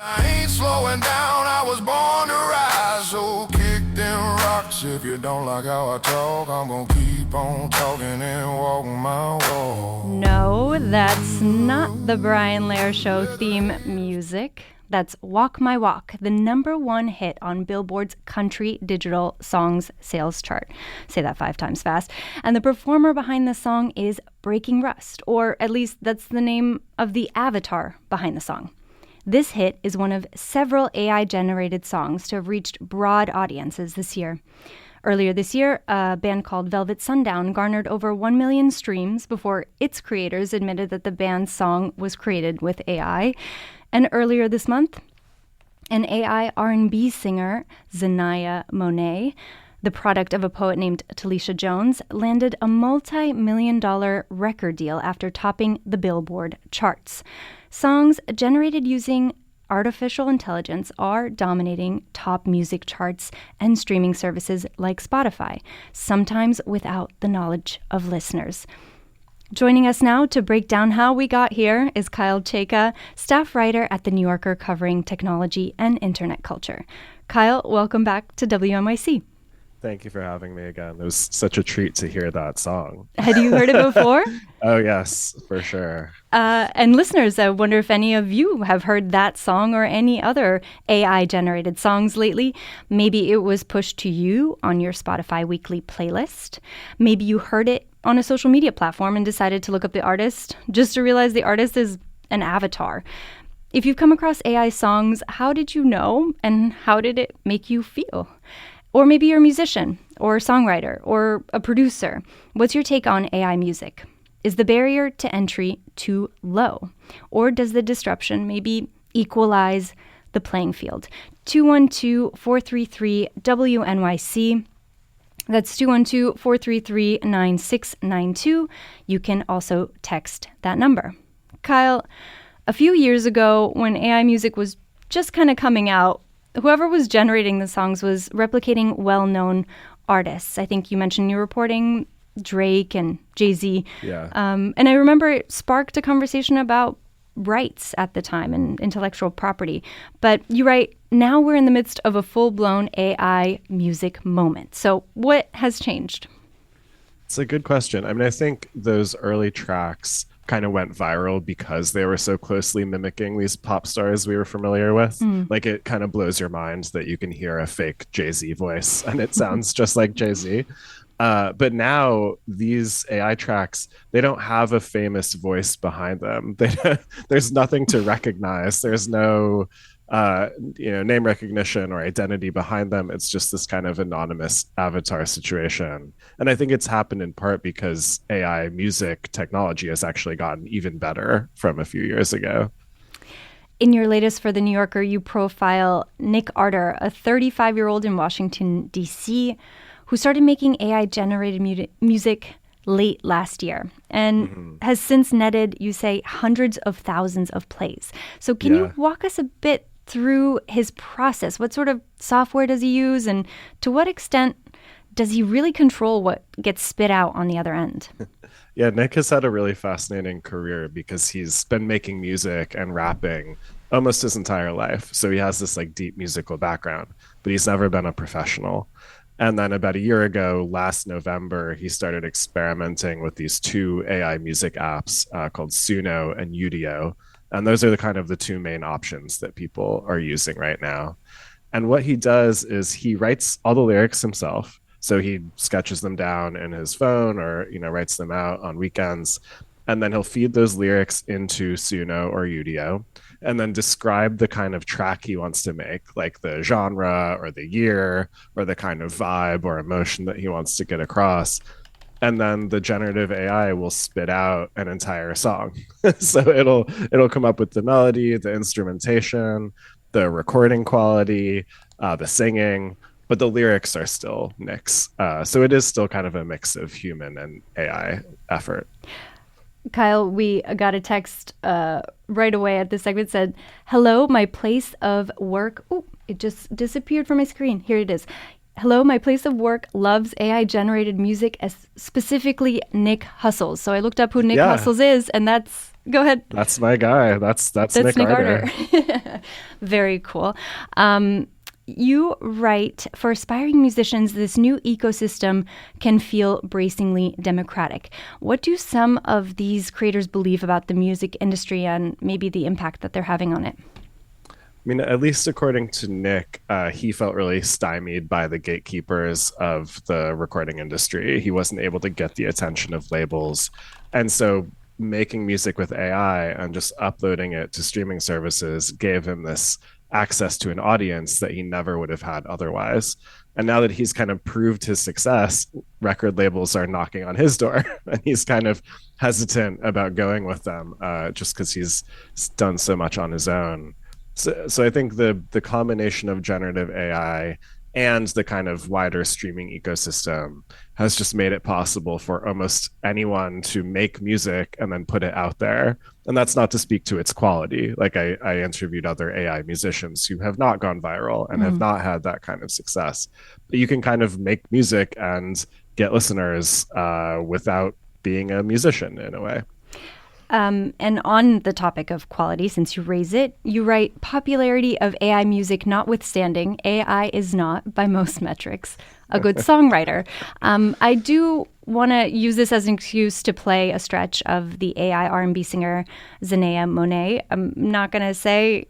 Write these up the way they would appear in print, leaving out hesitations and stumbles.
I ain't slowing down, I was born to rise. So kick them rocks. If you don't like how I talk, I'm gonna keep on talking and walk my walk. No, that's not the Brian Lair Show theme music. That's Walk My Walk, the #1 hit on Billboard's country digital songs sales chart. Say that 5 times fast. And the performer behind the song is Breaking Rust, or at least that's the name of the avatar behind the song. This hit is one of several AI-generated songs to have reached broad audiences this year. Earlier this year, a band called Velvet Sundown garnered over 1 million streams before its creators admitted that the band's song was created with AI. And earlier this month, an AI R&B singer, Zanaya Monet, the product of a poet named Talisha Jones, landed a multi-million-dollar record deal after topping the Billboard charts. Songs generated using artificial intelligence are dominating top music charts and streaming services like Spotify, sometimes without the knowledge of listeners. Joining us now to break down how we got here is Kyle Chayka, staff writer at The New Yorker covering technology and internet culture. Kyle, welcome back to WNYC. Thank you for having me again. It was such a treat to hear that song. Had you heard it before? Oh, yes, for sure. And listeners, I wonder if any of you have heard that song or any other AI-generated songs lately. Maybe it was pushed to you on your Spotify weekly playlist. Maybe you heard it on a social media platform and decided to look up the artist just to realize the artist is an avatar. If you've come across AI songs, how did you know and how did it make you feel? Or maybe you're a musician or a songwriter or a producer. What's your take on AI music? Is the barrier to entry too low? Or does the disruption maybe equalize the playing field? 212-433-WNYC. That's 212-433-9692. You can also text that number. Kyle, a few years ago when AI music was just kind of coming out, whoever was generating the songs was replicating well-known artists. I think you mentioned you were reporting Drake and Jay-Z. Yeah. And I remember it sparked a conversation about rights at the time and intellectual property. But you write, now we're in the midst of a full-blown AI music moment. So what has changed? It's a good question. I mean, I think those early tracks kind of went viral because they were so closely mimicking these pop stars we were familiar with. Like, it kind of blows your mind that you can hear a fake Jay-Z voice and it sounds just like Jay-Z. But now these AI tracks, they don't have a famous voice behind them. There's nothing to recognize. There's no name recognition or identity behind them. It's just this kind of anonymous avatar situation. And I think it's happened in part because AI music technology has actually gotten even better from a few years ago. In your latest for The New Yorker, you profile Nick Arter, a 35-year-old in Washington, D.C., who started making AI-generated music late last year and has since netted, you say, hundreds of thousands of plays. So can you walk us a bit through his process? What sort of software does he use, and to what extent does he really control what gets spit out on the other end? Yeah, Nick has had a really fascinating career because he's been making music and rapping almost his entire life. So he has this like deep musical background, but he's never been a professional. And then about a year ago, last November, he started experimenting with these 2 AI music apps called Suno and Udio. And those are the 2 main options that people are using right now. And what he does is he writes all the lyrics himself. So he sketches them down in his phone or, writes them out on weekends. And then he'll feed those lyrics into Suno or Udio and then describe the kind of track he wants to make, like the genre or the year or the kind of vibe or emotion that he wants to get across. And then the generative AI will spit out an entire song. So it'll come up with the melody, the instrumentation, the recording quality, the singing, but the lyrics are still Nick's. So it is still kind of a mix of human and AI effort. Kyle, we got a text right away at this segment said, "Hello, my place of work." Oh, it just disappeared from my screen. Here it is. "Hello, my place of work loves AI-generated music, as specifically Nick Hustles." So I looked up who Nick Hustles is, and that's Go ahead. That's my guy. That's Nick Nick Arter. Very cool. You write, for aspiring musicians, this new ecosystem can feel bracingly democratic. What do some of these creators believe about the music industry and maybe the impact that they're having on it? I mean, at least according to Nick, he felt really stymied by the gatekeepers of the recording industry. He wasn't able to get the attention of labels. And so making music with AI and just uploading it to streaming services gave him this access to an audience that he never would have had otherwise. And now that he's kind of proved his success, record labels are knocking on his door, and he's kind of hesitant about going with them just because he's done so much on his own. So I think the combination of generative AI and the kind of wider streaming ecosystem has just made it possible for almost anyone to make music and then put it out there. And that's not to speak to its quality. Like I interviewed other AI musicians who have not gone viral and have not had that kind of success. But you can kind of make music and get listeners without being a musician in a way. And on the topic of quality, since you raise it, you write, popularity of AI music notwithstanding, AI is not, by most metrics, a good songwriter. I do want to use this as an excuse to play a stretch of the AI R&B singer Zanea Monet. I'm not going to say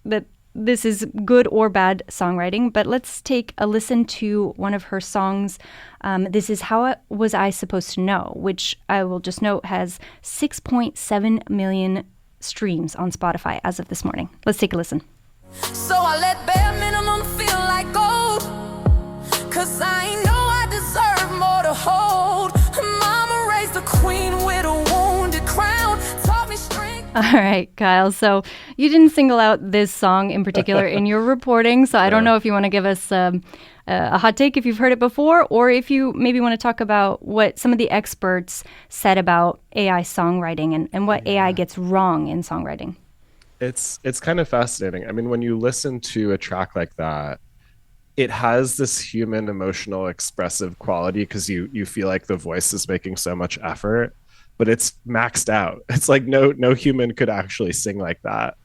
that this is good or bad songwriting, but let's take a listen to one of her songs. This is How Was I Supposed to Know, which I will just note has 6.7 million streams on Spotify as of this morning. Let's take a listen. So I let bare minimum feel like gold, 'cause I know I deserve more to hold. Mama raised a queen with a wounded crown, taught me strength. All right, Kyle. So you didn't single out this song in particular in your reporting. So I don't know if you want to give us a hot take if you've heard it before, or if you maybe want to talk about what some of the experts said about AI songwriting and what AI gets wrong in songwriting. It's kind of fascinating. I mean, when you listen to a track like that, it has this human, emotional, expressive quality because you feel like the voice is making so much effort, but it's maxed out. It's like no human could actually sing like that.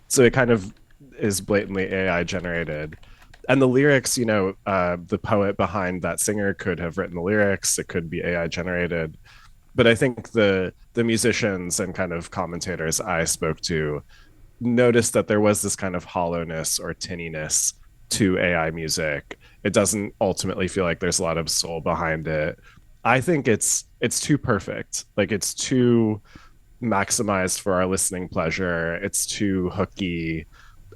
So it kind of is blatantly AI generated. And the lyrics, the poet behind that singer could have written the lyrics. It could be AI generated. But I think the musicians and kind of commentators I spoke to noticed that there was this kind of hollowness or tinniness to AI music. It doesn't ultimately feel like there's a lot of soul behind it. I think it's too perfect. Like, it's too maximized for our listening pleasure. It's too hooky.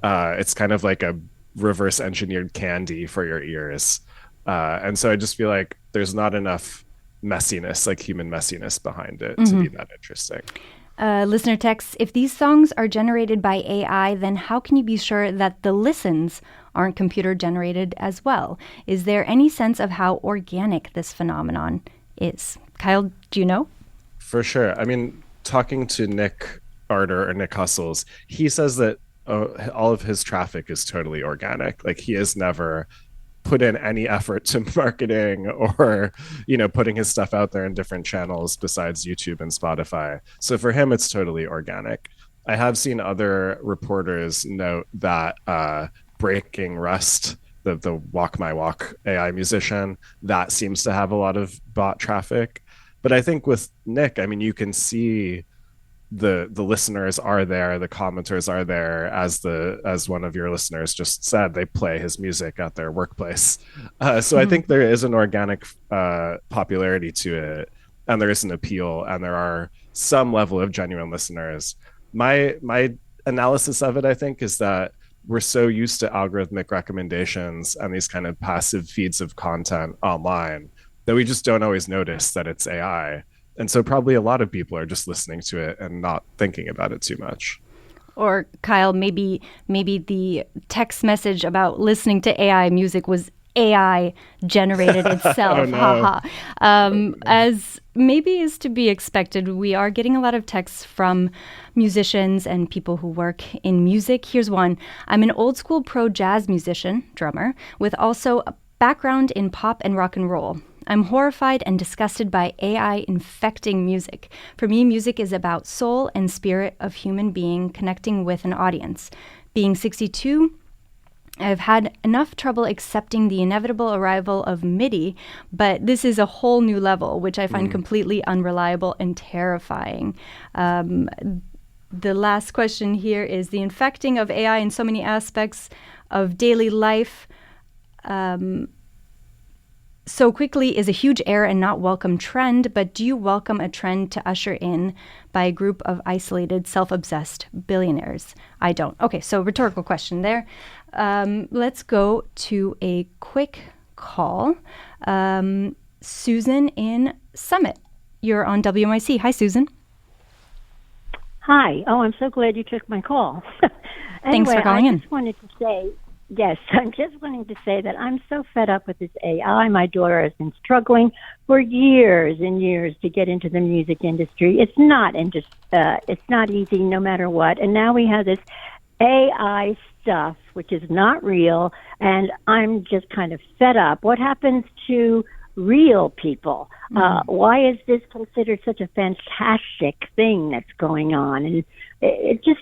It's kind of like a reverse engineered candy for your ears. And so I just feel like there's not enough messiness, like human messiness behind it to be that interesting. Listener texts, if these songs are generated by AI, then how can you be sure that the listens aren't computer generated as well? Is there any sense of how organic this phenomenon is? Kyle, do you know? For sure. I mean, talking to Nick Arter or Nick Hustles, he says that all of his traffic is totally organic. Like, he has never put in any effort to marketing or, putting his stuff out there in different channels besides YouTube and Spotify. So for him, it's totally organic. I have seen other reporters note that Breaking Rust, the Walk My Walk AI musician, that seems to have a lot of bot traffic. But I think with Nick, I mean, you can see the listeners are there, the commenters are there, as one of your listeners just said, they play his music at their workplace. So I think there is an organic popularity to it, and there is an appeal, and there are some level of genuine listeners. My analysis of it, I think, is that we're so used to algorithmic recommendations and these kind of passive feeds of content online that we just don't always notice that it's AI. And so probably a lot of people are just listening to it and not thinking about it too much. Or Kyle, maybe the text message about listening to AI music was AI generated itself. Oh, no. As maybe is to be expected, we are getting a lot of texts from musicians and people who work in music. Here's one. I'm an old school pro jazz musician, drummer, with also a background in pop and rock and roll. I'm horrified and disgusted by AI infecting music. For me, music is about soul and spirit of human being connecting with an audience. Being 62, I've had enough trouble accepting the inevitable arrival of MIDI, but this is a whole new level, which I find completely unreliable and terrifying. The last question here is the infecting of AI in so many aspects of daily life so quickly is a huge error and not welcome trend, but do you welcome a trend to usher in by a group of isolated, self-obsessed billionaires? I don't. Okay, so rhetorical question there. Let's go to a quick call. Susan in Summit, you're on WNYC. Hi, Susan. Hi. Oh, I'm so glad you took my call. Thanks for calling in. I just wanted to say, yes, I'm just wanting to say that I'm so fed up with this AI. My daughter has been struggling for years and years to get into the music industry. It's not easy no matter what. And now we have this AI stuff, which is not real, and I'm just kind of fed up. What happens to real people? Why is this considered such a fantastic thing that's going on? And it just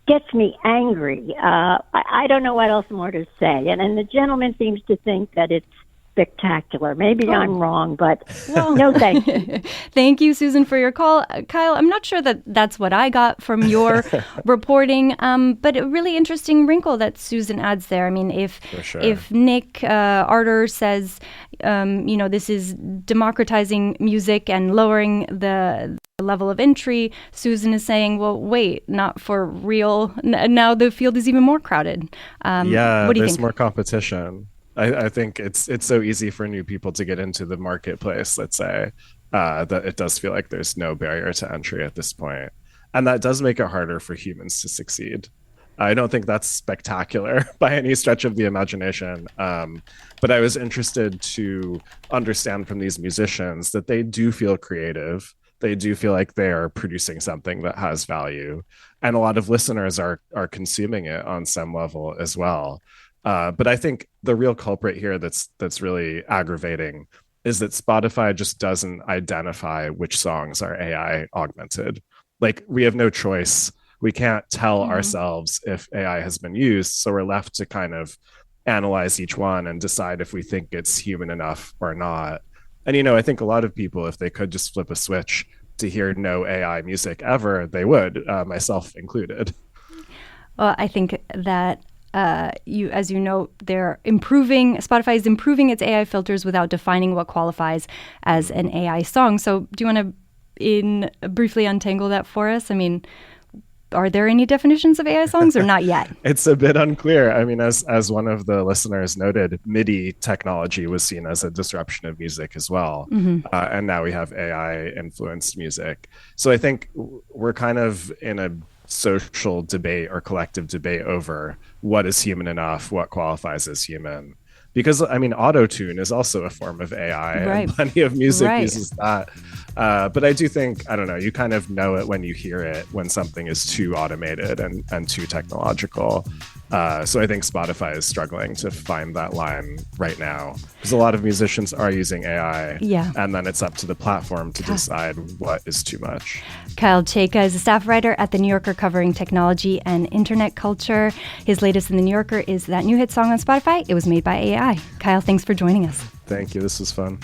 gets me angry. I don't know what else more to say. And the gentleman seems to think that it's spectacular. Maybe I'm wrong, but no thank you. Thank you, Susan, for your call. Kyle, I'm not sure that that's what I got from your reporting, but a really interesting wrinkle that Susan adds there. I mean, if Nick Arter says, this is democratizing music and lowering the level of entry, Susan is saying, well, wait, not for real. Now the field is even more crowded. What do you there's think? more competition. I think it's so easy for new people to get into the marketplace, let's say, that it does feel like there's no barrier to entry at this point. And that does make it harder for humans to succeed. I don't think that's spectacular by any stretch of the imagination. But I was interested to understand from these musicians that they do feel creative. They do feel like they are producing something that has value. And a lot of listeners are consuming it on some level as well. But I think the real culprit here that's really aggravating is that Spotify just doesn't identify which songs are AI augmented. Like, we have no choice. We can't tell ourselves if AI has been used. So we're left to kind of analyze each one and decide if we think it's human enough or not. And, I think a lot of people, if they could just flip a switch to hear no AI music ever, they would, myself included. Well, I think that as you know, Spotify is improving its AI filters without defining what qualifies as an AI song. So do you want to briefly untangle that for us? I mean, are there any definitions of AI songs or not yet? It's a bit unclear. I mean, as one of the listeners noted, MIDI technology was seen as a disruption of music as well. And now we have AI influenced music. So I think we're kind of in a social debate or collective debate over what is human enough, what qualifies as human. Because, I mean, auto-tune is also a form of AI, and plenty of music uses that. But I do think, I don't know, you kind of know it when you hear it, when something is too automated and too technological. So I think Spotify is struggling to find that line right now, because a lot of musicians are using AI, and then it's up to the platform to decide what is too much. Kyle Chayka is a staff writer at The New Yorker covering technology and internet culture. His latest in The New Yorker is that new hit song on Spotify. It was made by AI. Kyle, thanks for joining us. Thank you. This was fun.